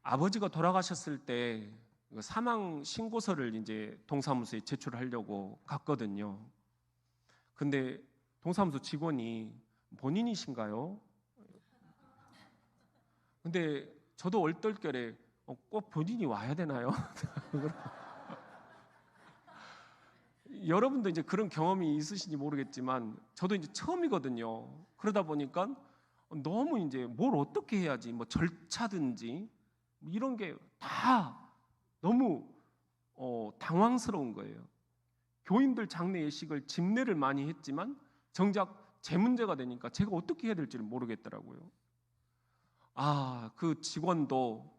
아버지가 돌아가셨을 때 사망 신고서를 이제 동사무소에 제출하려고 갔거든요. 근데 동사무소 직원이 본인이신가요? 근데 저도 얼떨결에 꼭 본인이 와야 되나요? 여러분도 이제 그런 경험이 있으신지 모르겠지만 저도 이제 처음이거든요. 그러다 보니까 너무 이제 뭘 어떻게 해야지, 뭐 절차든지 이런 게 다 너무 당황스러운 거예요. 교인들 장례 예식을 집례를 많이 했지만 정작 제 문제가 되니까 제가 어떻게 해야 될지를 모르겠더라고요. 그 직원도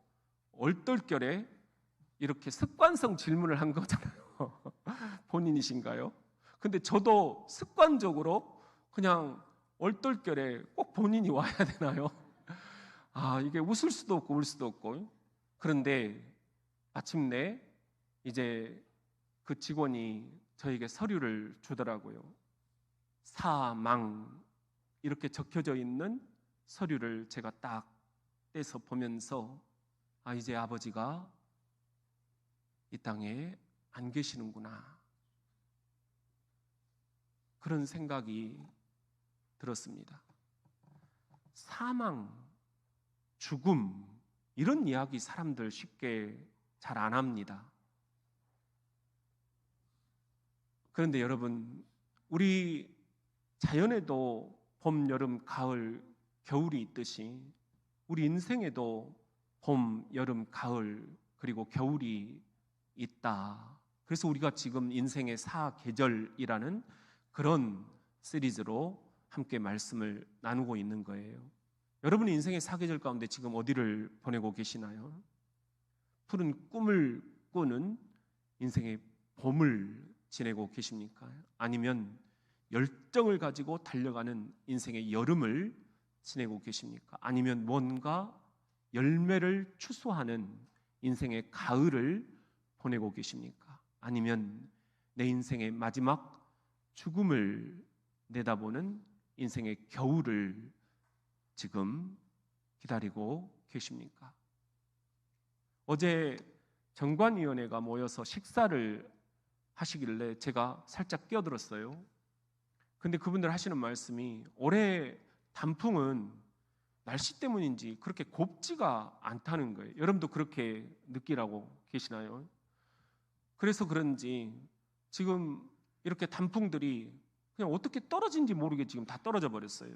얼떨결에 이렇게 습관성 질문을 한 거잖아요. 본인이신가요? 근데 저도 습관적으로 그냥 얼떨결에 꼭 본인이 와야 되나요? 이게 웃을 수도 없고 울 수도 없고. 그런데 마침내 이제 그 직원이 저에게 서류를 주더라고요. 사망 이렇게 적혀져 있는 서류를 제가 딱 떼서 보면서 이제 아버지가 이 땅에 안 계시는구나, 그런 생각이 들었습니다. 사망, 죽음 이런 이야기 사람들 쉽게 잘 안 합니다. 그런데 여러분, 우리 자연에도 봄, 여름, 가을, 겨울이 있듯이 우리 인생에도 봄, 여름, 가을 그리고 겨울이 있다. 그래서 우리가 지금 인생의 사계절이라는 그런 시리즈로 함께 말씀을 나누고 있는 거예요. 여러분의 인생의 사계절 가운데 지금 어디를 보내고 계시나요? 푸른 꿈을 꾸는 인생의 봄을 지내고 계십니까? 아니면 열정을 가지고 달려가는 인생의 여름을 지내고 계십니까? 아니면 뭔가 열매를 추수하는 인생의 가을을 보내고 계십니까? 아니면 내 인생의 마지막 죽음을 내다보는 인생의 겨울을 지금 기다리고 계십니까? 어제 정관위원회가 모여서 식사를 하시길래 제가 살짝 끼어들었어요. 근데 그분들 하시는 말씀이 올해 단풍은 날씨 때문인지 그렇게 곱지가 않다는 거예요. 여러분도 그렇게 느끼라고 계시나요? 그래서 그런지 지금 이렇게 단풍들이 그냥 어떻게 떨어진지 모르게 지금 다 떨어져 버렸어요.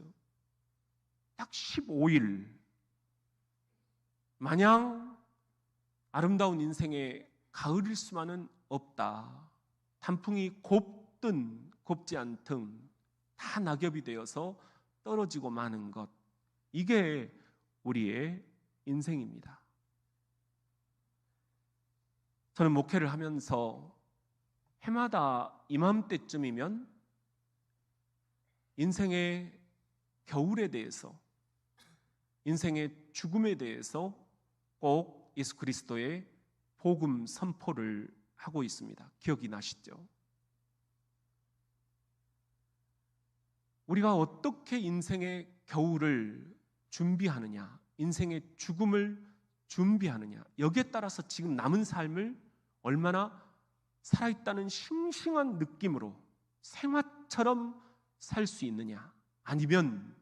딱 15일 마냥 아름다운 인생의 가을일 수만은 없다. 단풍이 곱든 곱지 않든 다 낙엽이 되어서 떨어지고 마는 것, 이게 우리의 인생입니다. 저는 목회를 하면서 해마다 이맘때쯤이면 인생의 겨울에 대해서, 인생의 죽음에 대해서 꼭 예수 그리스도의 복음 선포를 하고 있습니다. 기억이 나시죠? 우리가 어떻게 인생의 겨울을 준비하느냐, 인생의 죽음을 준비하느냐, 여기에 따라서 지금 남은 삶을 얼마나 살아있다는 싱싱한 느낌으로 생화처럼 살 수 있느냐, 아니면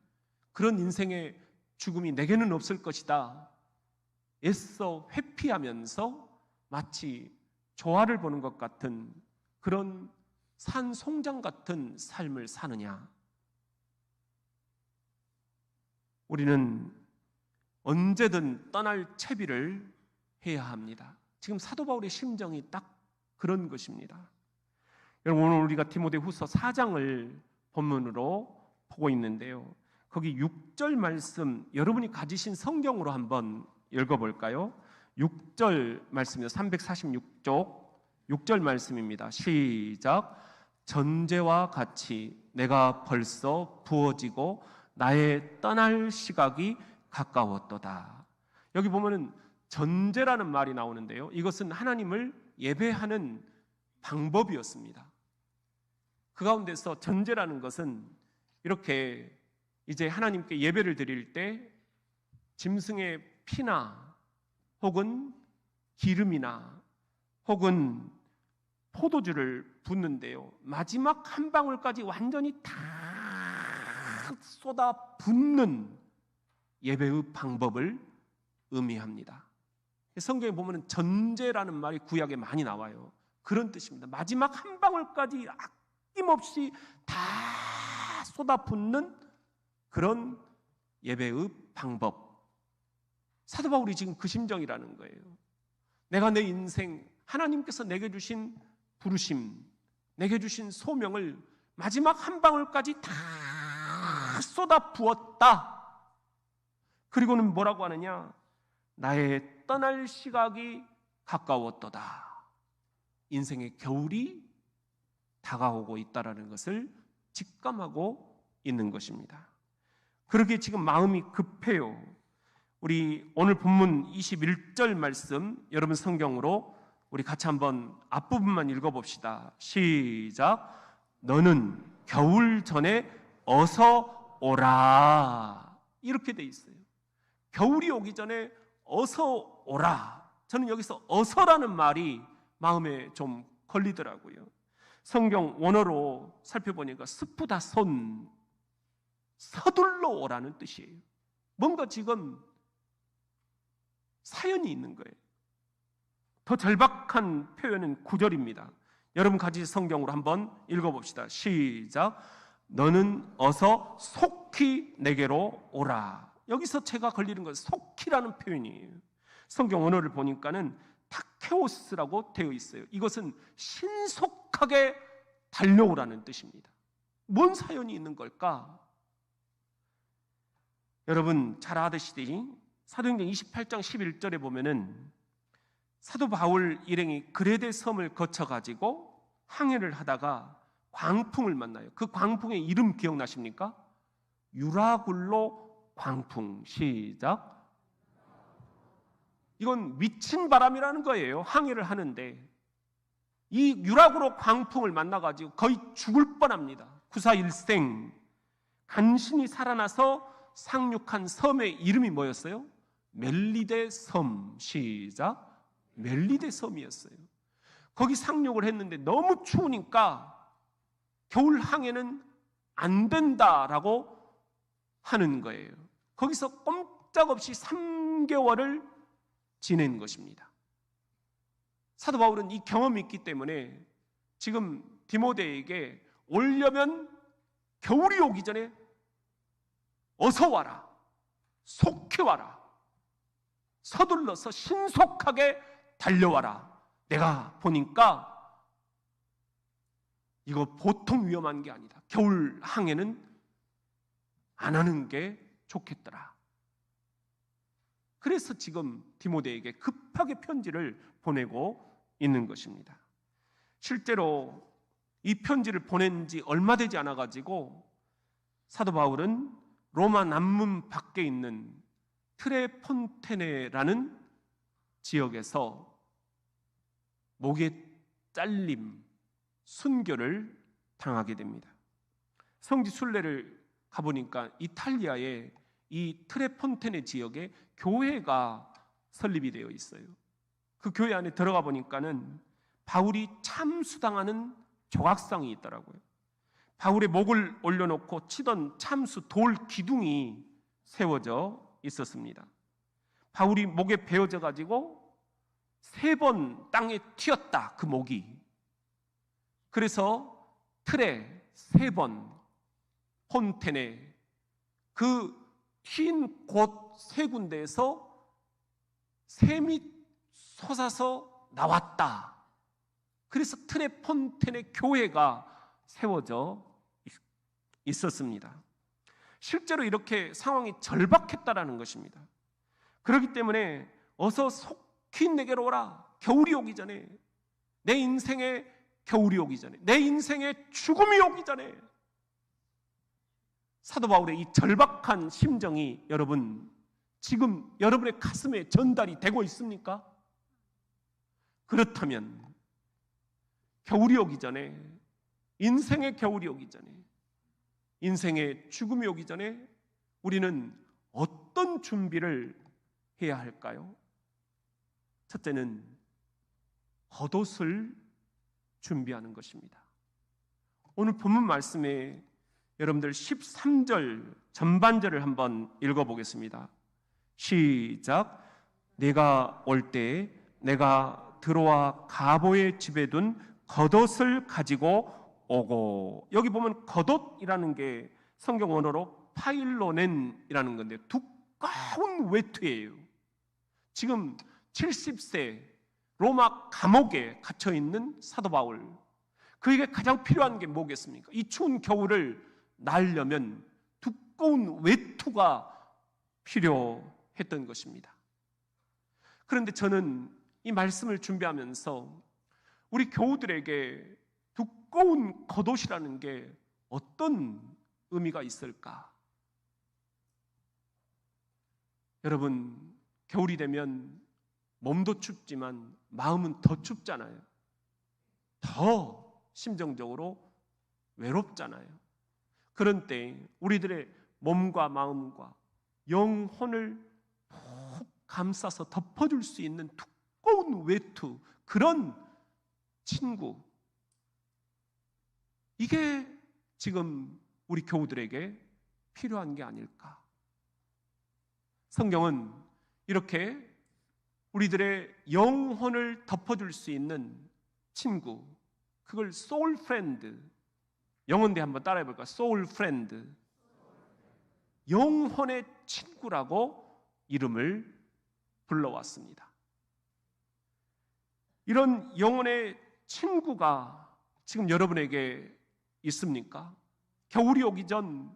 그런 인생의 죽음이 내게는 없을 것이다 애써 회피하면서 마치 조화를 보는 것 같은 그런 산송장 같은 삶을 사느냐. 우리는 언제든 떠날 채비를 해야 합니다. 지금 사도 바울의 심정이 딱 그런 것입니다. 여러분, 오늘 우리가 디모데후서 4장을 본문으로 보고 있는데요, 거기 6절 말씀 여러분이 가지신 성경으로 한번 읽어볼까요? 6절 말씀입니다. 346쪽 6절 말씀입니다. 시작. 전제와 같이 내가 벌써 부어지고 나의 떠날 시각이 가까웠도다. 여기 보면은 전제라는 말이 나오는데요, 이것은 하나님을 예배하는 방법이었습니다. 그 가운데서 전제라는 것은 이렇게 이제 하나님께 예배를 드릴 때 짐승의 피나 혹은 기름이나 혹은 포도주를 붓는데요, 마지막 한 방울까지 완전히 다 쏟아 붓는 예배의 방법을 의미합니다. 성경에 보면 전제라는 말이 구약에 많이 나와요. 그런 뜻입니다. 마지막 한 방울까지 아낌없이 다 쏟아붓는 그런 예배의 방법. 사도 바울이 지금 그 심정이라는 거예요. 내가 내 인생, 하나님께서 내게 주신 부르심, 내게 주신 소명을 마지막 한 방울까지 다 쏟아부었다. 그리고는 뭐라고 하느냐? 나의 떠날 시각이 가까웠도다. 인생의 겨울이 다가오고 있다라는 것을 직감하고 있는 것입니다. 그러기에 지금 마음이 급해요. 우리 오늘 본문 21절 말씀, 여러분 성경으로 우리 같이 한번 앞부분만 읽어봅시다. 시작. 너는 겨울 전에 어서 오라. 이렇게 돼 있어요. 겨울이 오기 전에 어서 오라. 저는 여기서 어서라는 말이 마음에 좀 걸리더라고요. 성경 원어로 살펴보니까 스푸다 손, 서둘러 오라는 뜻이에요. 뭔가 지금 사연이 있는 거예요. 더 절박한 표현은 9절입니다. 여러분 같이 성경으로 한번 읽어봅시다. 시작. 너는 어서 속히 내게로 오라. 여기서 제가 걸리는 것은 속히라는 표현이에요. 성경 원어를 보니까는 타케오스라고 되어 있어요. 이것은 신속하게 달려오라는 뜻입니다. 뭔 사연이 있는 걸까? 여러분 잘 아시듯이 사도행전 28장 11절에 보면은 사도 바울 일행이 그레데 섬을 거쳐가지고 항해를 하다가 광풍을 만나요. 그 광풍의 이름 기억나십니까? 유라굴로 광풍. 시작. 이건 미친 바람이라는 거예요. 항해를 하는데 이 유라굴로 광풍을 만나가지고 거의 죽을 뻔합니다. 구사일생 간신히 살아나서 상륙한 섬의 이름이 뭐였어요? 멜리데 섬. 시작. 멜리데 섬이었어요. 거기 상륙을 했는데 너무 추우니까 겨울 항해는 안 된다라고 하는 거예요. 거기서 꼼짝없이 3개월을 지낸 것입니다. 사도 바울은 이 경험이 있기 때문에 지금 디모데에게 오려면 겨울이 오기 전에 어서 와라, 속히 와라, 서둘러서 신속하게 달려와라. 내가 보니까 이거 보통 위험한 게 아니다. 겨울 항해는 안 하는 게 좋겠더라. 그래서 지금 디모데에게 급하게 편지를 보내고 있는 것입니다. 실제로 이 편지를 보낸 지 얼마 되지 않아 가지고 사도 바울은 로마 남문 밖에 있는 트레폰테네라는 지역에서 목에 잘림, 순교를 당하게 됩니다. 성지 순례를 가보니까 이탈리아의 이 트레폰테네 지역에 교회가 설립이 되어 있어요. 그 교회 안에 들어가 보니까는 바울이 참수당하는 조각상이 있더라고요. 바울의 목을 올려놓고 치던 참수 돌 기둥이 세워져 있었습니다. 바울이 목에 베어져 가지고 3번 땅에 튀었다, 그 목이. 그래서 틀에 3번, 폰테네, 그 튄 곳 3군데에서 샘이 솟아서 나왔다. 그래서 틀에 폰테네 교회가 세워져 있었습니다. 실제로 이렇게 상황이 절박했다라는 것입니다. 그렇기 때문에 어서 속히 내게로 오라. 겨울이 오기 전에, 내 인생의 겨울이 오기 전에, 내 인생의 죽음이 오기 전에. 사도 바울의 이 절박한 심정이 여러분 지금 여러분의 가슴에 전달이 되고 있습니까? 그렇다면 겨울이 오기 전에, 인생의 겨울이 오기 전에, 인생의 죽음이 오기 전에 우리는 어떤 준비를 해야 할까요? 첫째는 겉옷을 준비하는 것입니다. 오늘 본문 말씀에 여러분들 13절 전반절을 한번 읽어보겠습니다. 시작. 내가 올 때 내가 들어와 가보의 집에 둔 겉옷을 가지고 오고. 여기 보면 겉옷이라는 게 성경 원어로 파일로넨이라는 건데 두꺼운 외투예요. 지금 70세 로마 감옥에 갇혀있는 사도 바울, 그에게 가장 필요한 게 뭐겠습니까? 이 추운 겨울을 날려면 두꺼운 외투가 필요했던 것입니다. 그런데 저는 이 말씀을 준비하면서 우리 교우들에게 두꺼운 겉옷이라는 게 어떤 의미가 있을까? 여러분, 겨울이 되면 몸도 춥지만 마음은 더 춥잖아요. 더 심정적으로 외롭잖아요. 그런 때 우리들의 몸과 마음과 영혼을 푹 감싸서 덮어줄 수 있는 두꺼운 외투, 그런 친구, 이게 지금 우리 교우들에게 필요한 게 아닐까. 성경은 이렇게 우리들의 영혼을 덮어줄 수 있는 친구, 그걸 소울 프렌드, 영어인데 한번 따라해 볼까요? 소울 프렌드, 영혼의 친구라고 이름을 불러왔습니다. 이런 영혼의 친구가 지금 여러분에게 있습니까? 겨울이 오기 전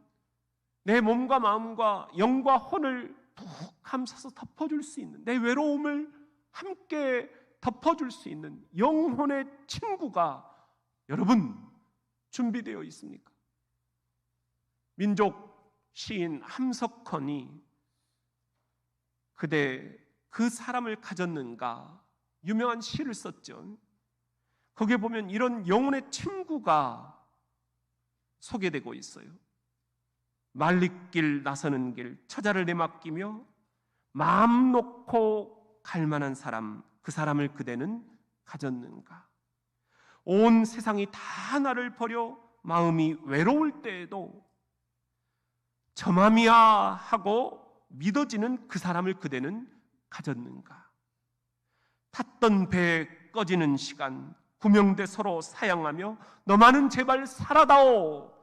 내 몸과 마음과 영과 혼을 푹 감싸서 덮어줄 수 있는, 내 외로움을 함께 덮어줄 수 있는 영혼의 친구가 여러분 준비되어 있습니까? 민족 시인 함석헌이 그대 그 사람을 가졌는가 유명한 시를 썼죠. 거기에 보면 이런 영혼의 친구가 소개되고 있어요. 말리길 나서는 길 처자를 내맡기며 마음 놓고 갈 만한 사람, 그 사람을 그대는 가졌는가? 온 세상이 다 나를 버려 마음이 외로울 때에도 저맘이야 하고 믿어지는 그 사람을 그대는 가졌는가? 탔던 배에 꺼지는 시간, 구명대 서로 사양하며 너만은 제발 살아다오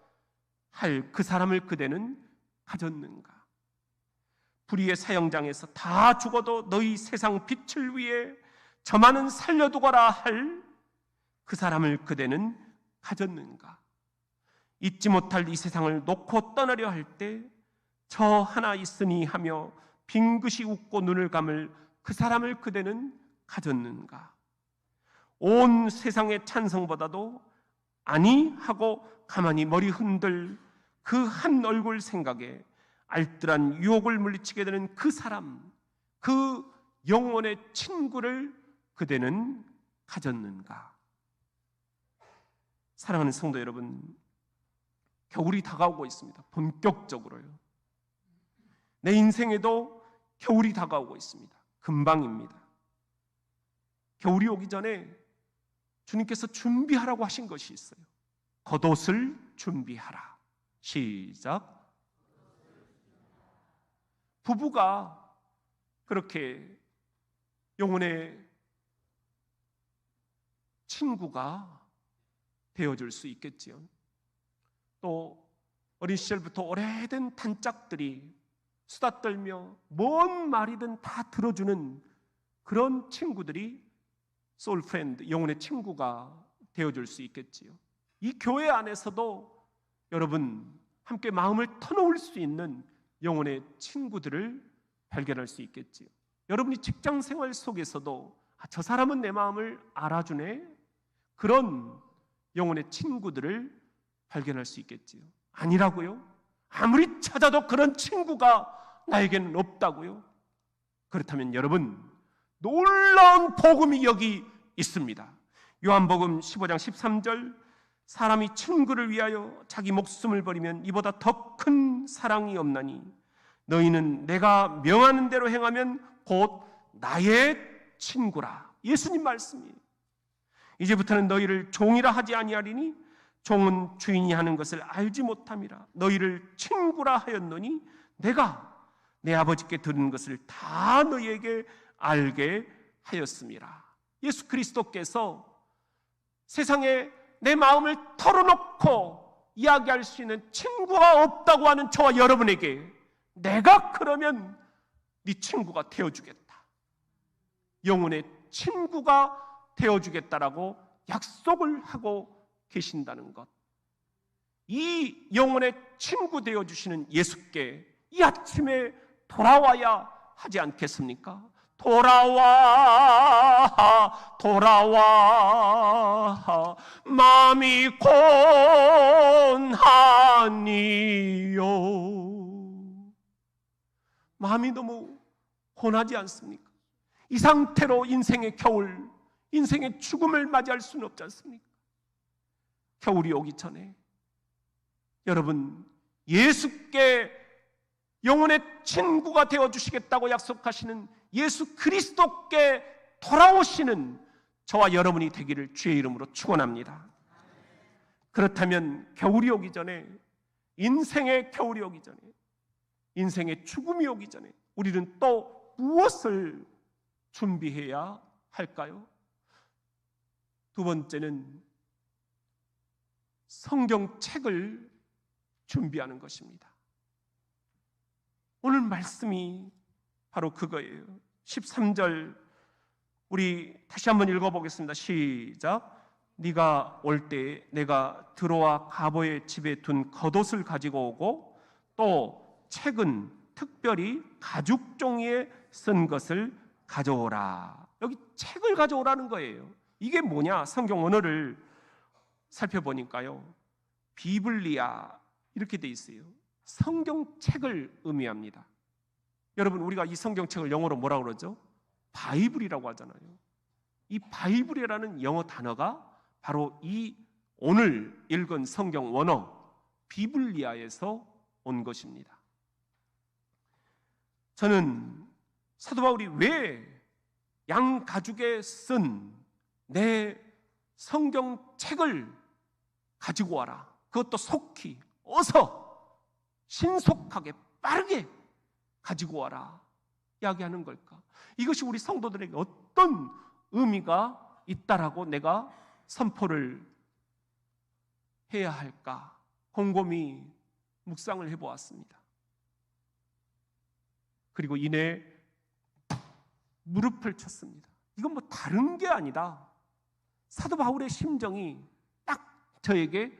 할 그 사람을 그대는 가졌는가? 불의의 사형장에서 다 죽어도 너희 세상 빛을 위해 저만은 살려두거라 할 그 사람을 그대는 가졌는가? 잊지 못할 이 세상을 놓고 떠나려 할 때 저 하나 있으니 하며 빙긋이 웃고 눈을 감을 그 사람을 그대는 가졌는가? 온 세상의 찬성보다도 아니 하고 가만히 머리 흔들 그 한 얼굴 생각에 알뜰한 유혹을 물리치게 되는 그 사람, 그 영혼의 친구를 그대는 가졌는가? 사랑하는 성도 여러분, 겨울이 다가오고 있습니다. 본격적으로요. 내 인생에도 겨울이 다가오고 있습니다. 금방입니다. 겨울이 오기 전에 주님께서 준비하라고 하신 것이 있어요. 겉옷을 준비하라. 시작. 부부가 그렇게 영혼의 친구가 되어줄 수 있겠지요. 또 어린 시절부터 오래된 단짝들이 수다 떨며 뭔 말이든 다 들어주는 그런 친구들이 소울 프렌드, 영혼의 친구가 되어줄 수 있겠지요. 이 교회 안에서도 여러분 함께 마음을 터놓을 수 있는 영혼의 친구들을 발견할 수 있겠지요. 여러분이 직장 생활 속에서도 저 사람은 내 마음을 알아주네, 그런 영혼의 친구들을 발견할 수 있겠지요. 아니라고요? 아무리 찾아도 그런 친구가 나에게는 없다고요? 그렇다면 여러분, 놀라운 복음이 여기 있습니다. 요한복음 15장 13절, 사람이 친구를 위하여 자기 목숨을 버리면 이보다 더 큰 사랑이 없나니 너희는 내가 명하는 대로 행하면 곧 나의 친구라. 예수님 말씀이에요. 이제부터는 너희를 종이라 하지 아니하리니 종은 주인이 하는 것을 알지 못함이라. 너희를 친구라 하였노니 내가 내 아버지께 들은 것을 다 너희에게 알게 하였음이라. 예수 그리스도께서 세상에 내 마음을 털어놓고 이야기할 수 있는 친구가 없다고 하는 저와 여러분에게 내가 그러면 네 친구가 되어주겠다, 영혼의 친구가 되어주겠다라고 약속을 하고 계신다는 것, 이 영혼의 친구 되어주시는 예수께 이 아침에 돌아와야 하지 않겠습니까? 돌아와 마음이 곤하니요. 마음이 너무 곤하지 않습니까? 이 상태로 인생의 겨울, 인생의 죽음을 맞이할 수는 없지 않습니까? 겨울이 오기 전에 여러분, 예수께 영혼의 친구가 되어주시겠다고 약속하시는 예수 그리스도께 돌아오시는 저와 여러분이 되기를 주의 이름으로 축원합니다. 그렇다면 겨울이 오기 전에, 인생의 겨울이 오기 전에, 인생의 죽음이 오기 전에 우리는 또 무엇을 준비해야 할까요? 두 번째는 성경책을 준비하는 것입니다. 오늘 말씀이 바로 그거예요. 13절 우리 다시 한번 읽어보겠습니다. 시작. 네가 올 때 내가 드로아 가보의 집에 둔 겉옷을 가지고 오고 또 책은 특별히 가죽 종이에 쓴 것을 가져오라. 여기 책을 가져오라는 거예요. 이게 뭐냐? 성경 원어를 살펴보니까요, 비블리아 이렇게 돼 있어요. 성경책을 의미합니다. 여러분, 우리가 이 성경책을 영어로 뭐라고 그러죠? 바이블이라고 하잖아요. 이 바이블이라는 영어 단어가 바로 이 오늘 읽은 성경 원어 비블리아에서 온 것입니다. 저는 사도 바울이 왜 양 가죽에 쓴 내 성경책을 가지고 와라, 그것도 속히, 어서, 신속하게, 빠르게 가지고 와라 이야기하는 걸까? 이것이 우리 성도들에게 어떤 의미가 있다라고 내가 선포를 해야 할까 곰곰이 묵상을 해보았습니다. 그리고 이내 무릎을 쳤습니다. 이건 뭐 다른 게 아니다, 사도 바울의 심정이 딱 저에게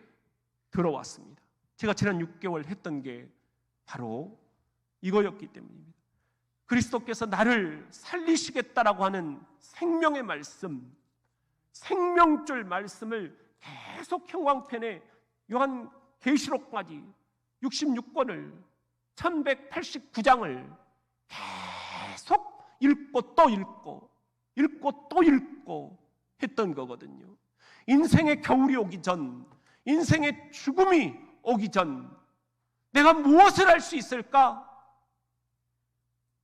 들어왔습니다. 제가 지난 6개월 했던 게 바로 이거였기 때문입니다. 그리스도께서 나를 살리시겠다라고 하는 생명의 말씀, 생명줄 말씀을 계속 형광펜에 요한 계시록까지 66권을 1189장을 계속 읽고 또 읽고 읽고 또 읽고 했던 거거든요. 인생의 겨울이 오기 전, 인생의 죽음이 오기 전 내가 무엇을 할 수 있을까?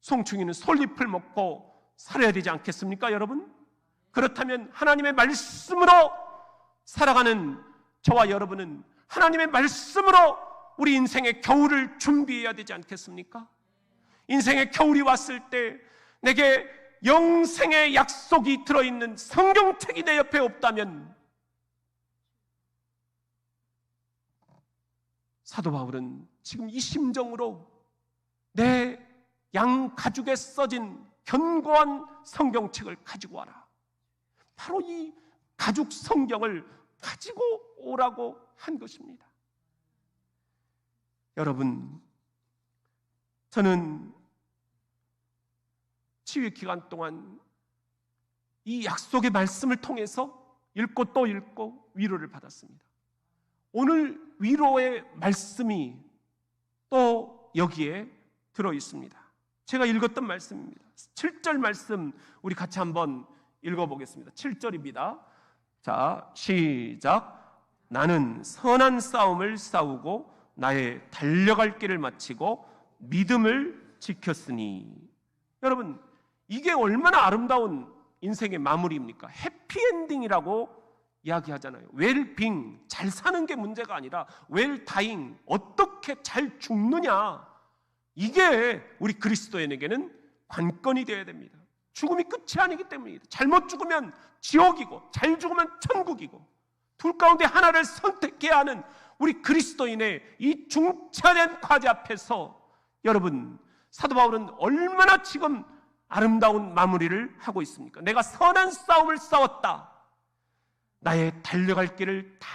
송충이는 솔잎을 먹고 살아야 되지 않겠습니까, 여러분? 그렇다면 하나님의 말씀으로 살아가는 저와 여러분은 하나님의 말씀으로 우리 인생의 겨울을 준비해야 되지 않겠습니까? 인생의 겨울이 왔을 때 내게 영생의 약속이 들어있는 성경책이 내 옆에 없다면 사도 바울은 지금 이 심정으로 내 양 가죽에 써진 견고한 성경책을 가지고 와라, 바로 이 가죽 성경을 가지고 오라고 한 것입니다. 여러분, 저는 치유 기간 동안 이 약속의 말씀을 통해서 읽고 또 읽고 위로를 받았습니다. 오늘 위로의 말씀이 또 여기에 들어 있습니다. 제가 읽었던 말씀입니다. 7절 말씀 우리 같이 한번 읽어보겠습니다. 7절입니다. 자, 시작. 나는 선한 싸움을 싸우고 나의 달려갈 길을 마치고 믿음을 지켰으니. 여러분, 이게 얼마나 아름다운 인생의 마무리입니까? 해피엔딩이라고 이야기하잖아요. 웰빙, 잘 사는 게 문제가 아니라 웰다잉, 어떻게 잘 죽느냐, 이게 우리 그리스도인에게는 관건이 되어야 됩니다. 죽음이 끝이 아니기 때문입니다. 잘못 죽으면 지옥이고 잘 죽으면 천국이고, 둘 가운데 하나를 선택해야 하는 우리 그리스도인의 이 중차대한 과제 앞에서 여러분, 사도 바울은 얼마나 지금 아름다운 마무리를 하고 있습니까? 내가 선한 싸움을 싸웠다, 나의 달려갈 길을 다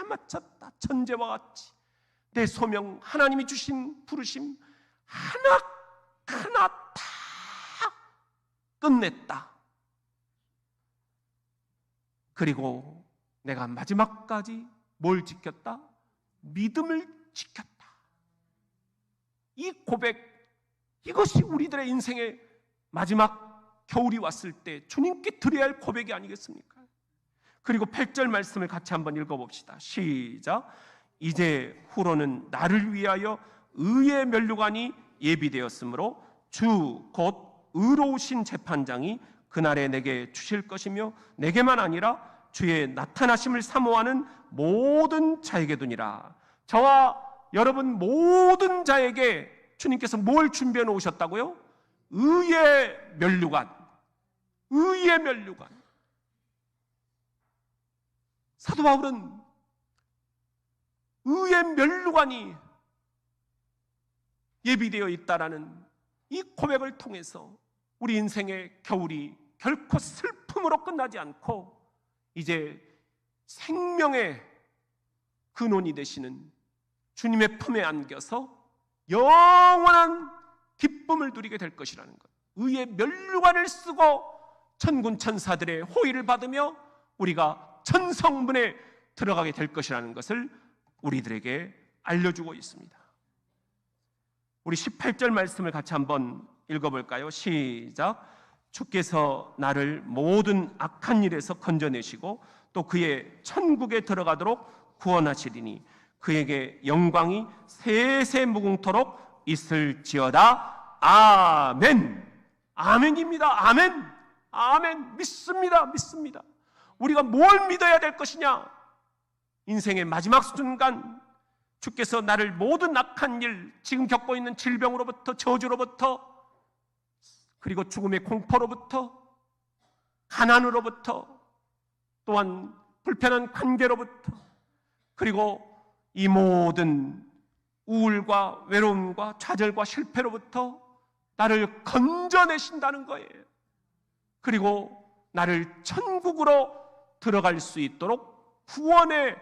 마쳤다, 천재와 같이 내 소명, 하나님이 주신 부르심 하나하나 다 끝냈다. 그리고 내가 마지막까지 뭘 지켰다? 믿음을 지켰다. 이 고백, 이것이 우리들의 인생의 마지막 겨울이 왔을 때 주님께 드려야 할 고백이 아니겠습니까? 그리고 8절 말씀을 같이 한번 읽어봅시다. 시작. 이제 후로는 나를 위하여 의의 면류관이 예비되었으므로 주 곧 의로우신 재판장이 그날에 내게 주실 것이며, 내게만 아니라 주의 나타나심을 사모하는 모든 자에게 두니라. 저와 여러분 모든 자에게 주님께서 뭘 준비해 놓으셨다고요? 의의 면류관. 의의 면류관. 사도 바울은 의의 면류관이 예비되어 있다라는 이 고백을 통해서 우리 인생의 겨울이 결코 슬픔으로 끝나지 않고 이제 생명의 근원이 되시는 주님의 품에 안겨서 영원한 기쁨을 누리게 될 것이라는 것. 의의 면류관을 쓰고 천군 천사들의 호의를 받으며 우리가 천성문에 들어가게 될 것이라는 것을 우리들에게 알려주고 있습니다. 우리 18절 말씀을 같이 한번 읽어볼까요? 시작. 주께서 나를 모든 악한 일에서 건져내시고 또 그의 천국에 들어가도록 구원하시리니 그에게 영광이 세세 무궁토록 있을지어다. 아멘. 아멘입니다. 아멘. 아멘. 믿습니다. 믿습니다. 우리가 뭘 믿어야 될 것이냐? 인생의 마지막 순간 주께서 나를 모든 악한 일, 지금 겪고 있는 질병으로부터, 저주로부터, 그리고 죽음의 공포로부터, 가난으로부터, 또한 불편한 관계로부터, 그리고 이 모든 우울과 외로움과 좌절과 실패로부터 나를 건져내신다는 거예요. 그리고 나를 천국으로 들어갈 수 있도록 구원해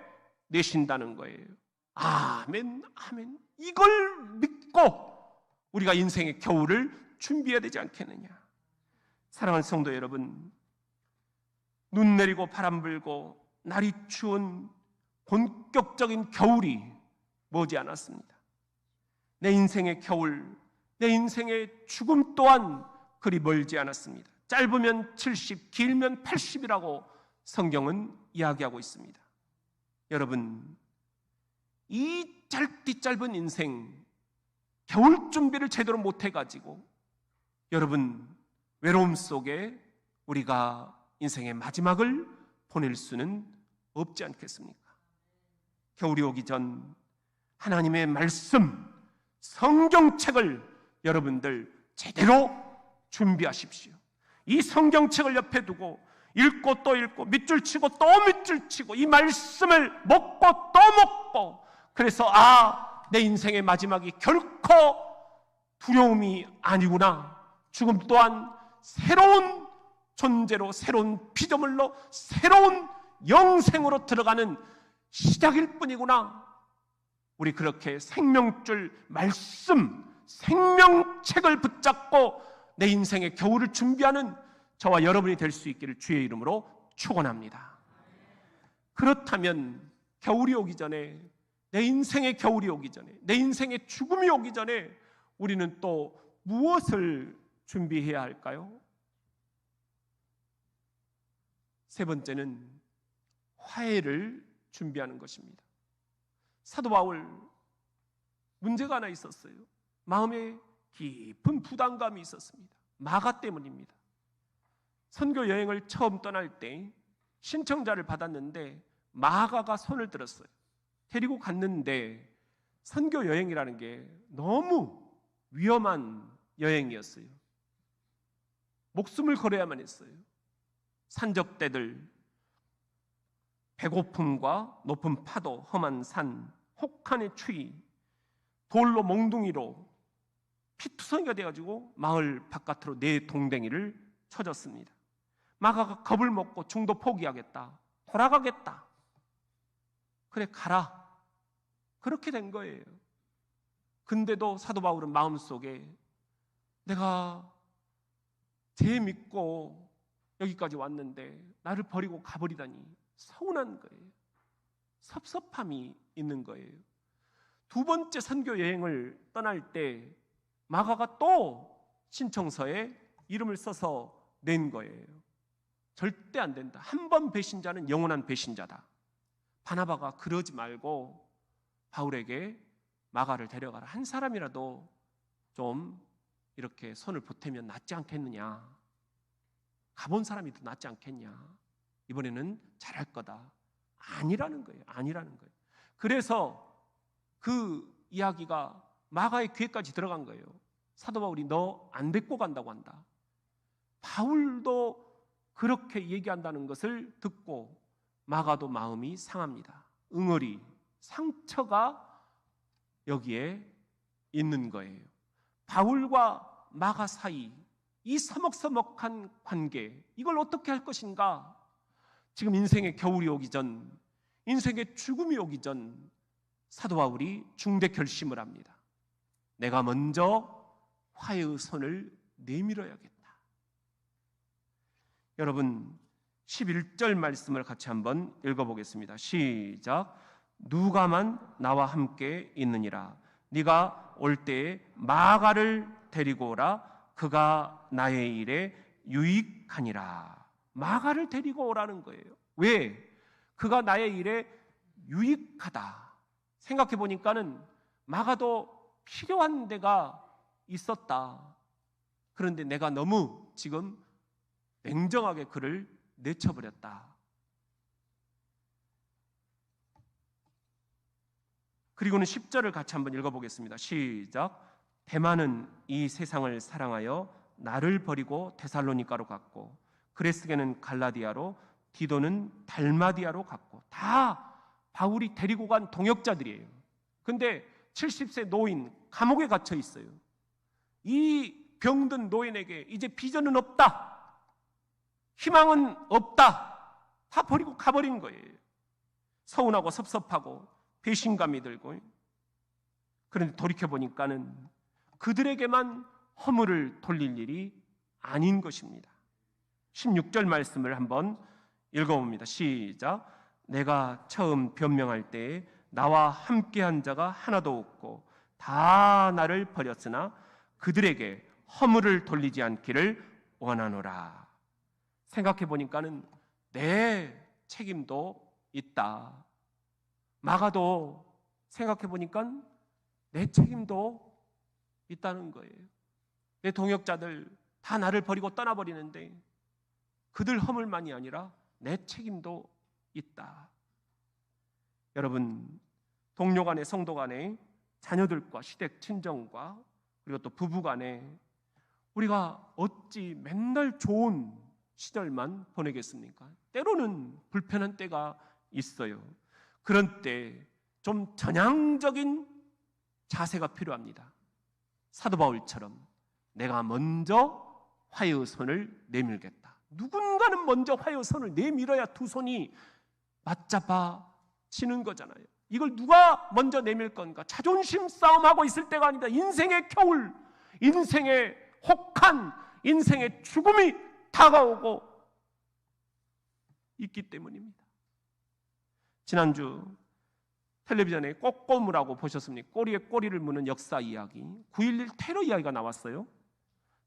내신다는 거예요. 아멘, 아멘. 이걸 믿고 우리가 인생의 겨울을 준비해야 되지 않겠느냐. 사랑하는 성도 여러분, 눈 내리고 바람 불고 날이 추운 본격적인 겨울이 머지 않았습니다. 내 인생의 겨울, 내 인생의 죽음 또한 그리 멀지 않았습니다. 짧으면 70, 길면 80이라고 성경은 이야기하고 있습니다. 여러분, 이 짧은 인생, 겨울 준비를 제대로 못해가지고 여러분 외로움 속에 우리가 인생의 마지막을 보낼 수는 없지 않겠습니까? 겨울이 오기 전 하나님의 말씀, 성경책을 여러분들 제대로 준비하십시오. 이 성경책을 옆에 두고 읽고 또 읽고 밑줄 치고 또 밑줄 치고 이 말씀을 먹고 또 먹고, 그래서 내 인생의 마지막이 결코 두려움이 아니구나. 죽음 또한 새로운 존재로, 새로운 피조물로, 새로운 영생으로 들어가는 시작일 뿐이구나. 우리 그렇게 생명줄 말씀, 생명책을 붙잡고 내 인생의 겨울을 준비하는 저와 여러분이 될 수 있기를 주의 이름으로 축원합니다. 그렇다면 겨울이 오기 전에, 내 인생의 겨울이 오기 전에, 내 인생의 죽음이 오기 전에 우리는 또 무엇을 준비해야 할까요? 세 번째는 화해를 준비하는 것입니다. 사도 바울, 문제가 하나 있었어요. 마음에 깊은 부담감이 있었습니다. 마가 때문입니다. 선교 여행을 처음 떠날 때 신청자를 받았는데 마가가 손을 들었어요. 데리고 갔는데 선교 여행이라는 게 너무 위험한 여행이었어요. 목숨을 걸어야만 했어요. 산적대들, 배고픔과 높은 파도, 험한 산, 혹한의 추위, 돌로 몽둥이로 피투성이가 돼가지고 마을 바깥으로 네 동댕이를 쳐졌습니다. 마가가 겁을 먹고 중도 포기하겠다, 돌아가겠다. 그래 가라. 그렇게 된 거예요. 근데도 사도 바울은 마음속에 내가 쟤 믿고 여기까지 왔는데 나를 버리고 가버리다니 서운한 거예요. 섭섭함이 있는 거예요. 두 번째 선교 여행을 떠날 때 마가가 또 신청서에 이름을 써서 낸 거예요. 절대 안 된다. 한 번 배신자는 영원한 배신자다. 바나바가 그러지 말고 바울에게 마가를 데려가라. 한 사람이라도 좀 이렇게 손을 보태면 낫지 않겠느냐. 가본 사람이 더 낫지 않겠냐. 이번에는 잘할 거다. 아니라는 거예요. 아니라는 거예요. 그래서 그 이야기가 마가의 귀에까지 들어간 거예요. 사도 바울이 너 안 데리고 간다고 한다. 바울도 그렇게 얘기한다는 것을 듣고 마가도 마음이 상합니다. 응어리, 상처가 여기에 있는 거예요. 바울과 마가 사이 이 서먹서먹한 관계, 이걸 어떻게 할 것인가? 지금 인생의 겨울이 오기 전, 인생의 죽음이 오기 전 사도 바울이 중대 결심을 합니다. 내가 먼저 화해의 손을 내밀어야겠다. 여러분 11절 말씀을 같이 한번 읽어보겠습니다. 시작. 누가만 나와 함께 있느니라. 네가 올 때에 마가를 데리고 오라. 그가 나의 일에 유익하니라. 마가를 데리고 오라는 거예요. 왜? 그가 나의 일에 유익하다. 생각해 보니까는 마가도 필요한 데가 있었다. 그런데 내가 너무 지금 냉정하게 그를 내쳐버렸다. 그리고는 10절을 같이 한번 읽어보겠습니다. 시작. 데마는 이 세상을 사랑하여 나를 버리고 데살로니가로 갔고, 그레스게는 갈라디아로, 디도는 달마디아로 갔고, 다 바울이 데리고 간 동역자들이에요. 근데 70세 노인 감옥에 갇혀 있어요. 이 병든 노인에게 이제 비전은 없다, 희망은 없다, 다 버리고 가버린 거예요. 서운하고 섭섭하고 배신감이 들고. 그런데 돌이켜보니까는 그들에게만 허물을 돌릴 일이 아닌 것입니다. 16절 말씀을 한번 읽어봅니다. 시작. 내가 처음 변명할 때에 나와 함께한 자가 하나도 없고 다 나를 버렸으나 그들에게 허물을 돌리지 않기를 원하노라. 생각해 보니까는 내 책임도 있다. 마가도 생각해 보니까 내 책임도 있다는 거예요. 내 동역자들 다 나를 버리고 떠나버리는데 그들 허물만이 아니라 내 책임도 있다. 여러분, 동료 간에, 성도 간에, 자녀들과 시댁 친정과, 그리고 또 부부 간에 우리가 어찌 맨날 좋은 시절만 보내겠습니까? 때로는 불편한 때가 있어요. 그런 때 좀 전향적인 자세가 필요합니다. 사도 바울처럼 내가 먼저 화해의 손을 내밀겠다. 누군가는 먼저 화해의 손을 내밀어야 두 손이 맞잡아지는 거잖아요. 이걸 누가 먼저 내밀 건가? 자존심 싸움하고 있을 때가 아니다. 인생의 겨울, 인생의 혹한, 인생의 죽음이 다가오고 있기 때문입니다. 지난주 텔레비전에 꼬꼬무라고 보셨습니까? 꼬리에 꼬리를 무는 역사 이야기, 9.11 테러 이야기가 나왔어요.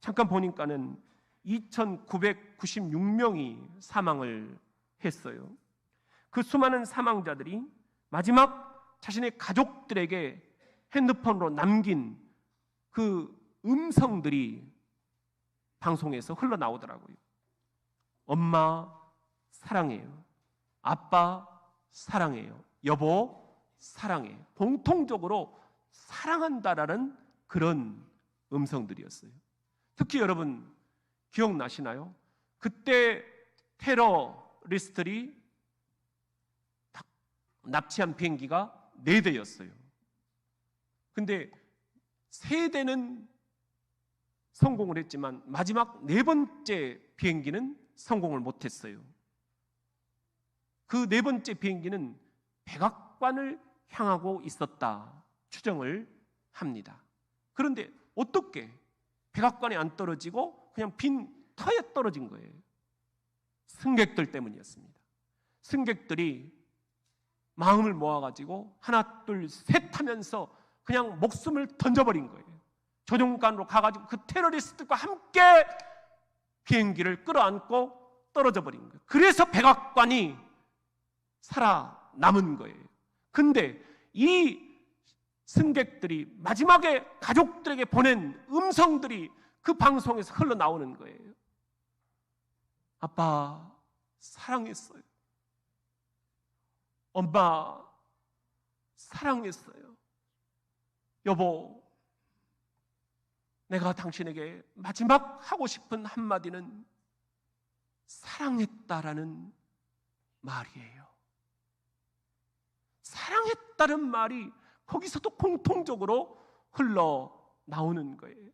잠깐 보니까는 2,996명이 사망을 했어요. 그 수많은 사망자들이 마지막 자신의 가족들에게 핸드폰으로 남긴 그 음성들이 방송에서 흘러나오더라고요. 엄마 사랑해요. 아빠 사랑해요. 여보 사랑해요. 공통적으로 사랑한다라는 그런 음성들이었어요. 특히 여러분 기억나시나요? 그때 테러리스트들이 납치한 비행기가 4대였어요. 근데 3대는 성공을 했지만 마지막 4번째 비행기는 성공을 못했어요. 그 4번째 비행기는 백악관을 향하고 있었다 추정을 합니다. 그런데 어떻게 백악관에 안 떨어지고 그냥 빈 터에 떨어진 거예요? 승객들 때문이었습니다. 승객들이 마음을 모아가지고 하나 둘 셋 하면서 그냥 목숨을 던져버린 거예요. 조종관으로 가가지고 그 테러리스트들과 함께 비행기를 끌어안고 떨어져 버린 거예요. 그래서 백악관이 살아남은 거예요. 근데 이 승객들이 마지막에 가족들에게 보낸 음성들이 그 방송에서 흘러나오는 거예요. 아빠 사랑했어요. 엄마 사랑했어요. 여보, 내가 당신에게 마지막 하고 싶은 한마디는 사랑했다라는 말이에요. 사랑했다는 말이 거기서도 공통적으로 흘러나오는 거예요.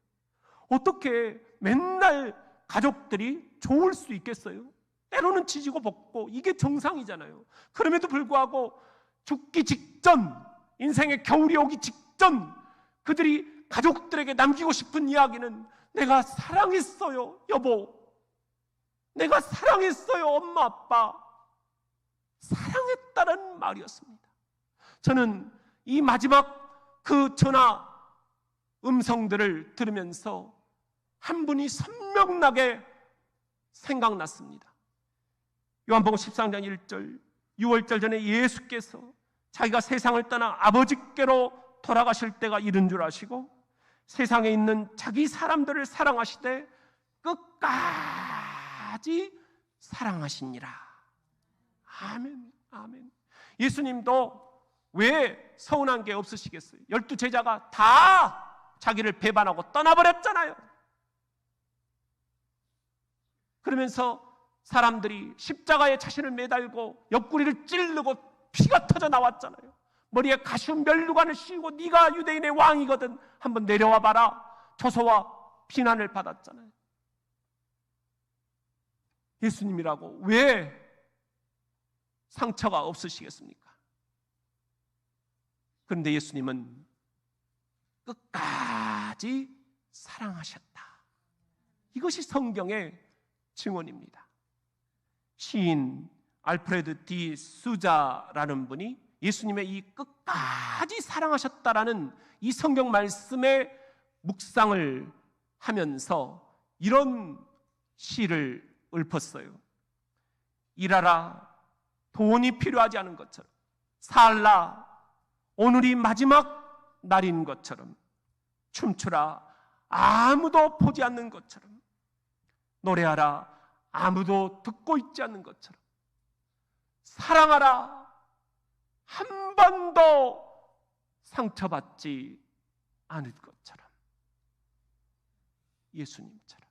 어떻게 맨날 가족들이 좋을 수 있겠어요? 때로는 지지고 볶고 이게 정상이잖아요. 그럼에도 불구하고 죽기 직전, 인생의 겨울이 오기 직전 그들이 가족들에게 남기고 싶은 이야기는 내가 사랑했어요, 여보. 내가 사랑했어요, 엄마, 아빠. 사랑했다는 말이었습니다. 저는 이 마지막 그 전화 음성들을 들으면서 한 분이 선명하게 생각났습니다. 요한복음 13장 1절, 6월절 전에 예수께서 자기가 세상을 떠나 아버지께로 돌아가실 때가 이른 줄 아시고 세상에 있는 자기 사람들을 사랑하시되 끝까지 사랑하시니라. 아멘, 아멘. 예수님도 왜 서운한 게 없으시겠어요? 12 제자가 다 자기를 배반하고 떠나버렸잖아요. 그러면서 사람들이 십자가에 자신을 매달고 옆구리를 찌르고 피가 터져 나왔잖아요. 머리에 가시운 면류관을 씌우고 네가 유대인의 왕이거든 한번 내려와 봐라. 조소와 비난을 받았잖아요. 예수님이라고 왜 상처가 없으시겠습니까? 그런데 예수님은 끝까지 사랑하셨다. 이것이 성경의 증언입니다. 시인 알프레드 디 수자라는 분이 예수님의 이 끝까지 사랑하셨다라는 이 성경 말씀에 묵상을 하면서 이런 시를 읊었어요. 일하라, 돈이 필요하지 않은 것처럼, 살라, 오늘이 마지막 날인 것처럼, 춤추라, 아무도 보지 않는 것처럼, 노래하라, 아무도 듣고 있지 않는 것처럼, 사랑하라, 한 번도 상처받지 않을 것처럼, 예수님처럼.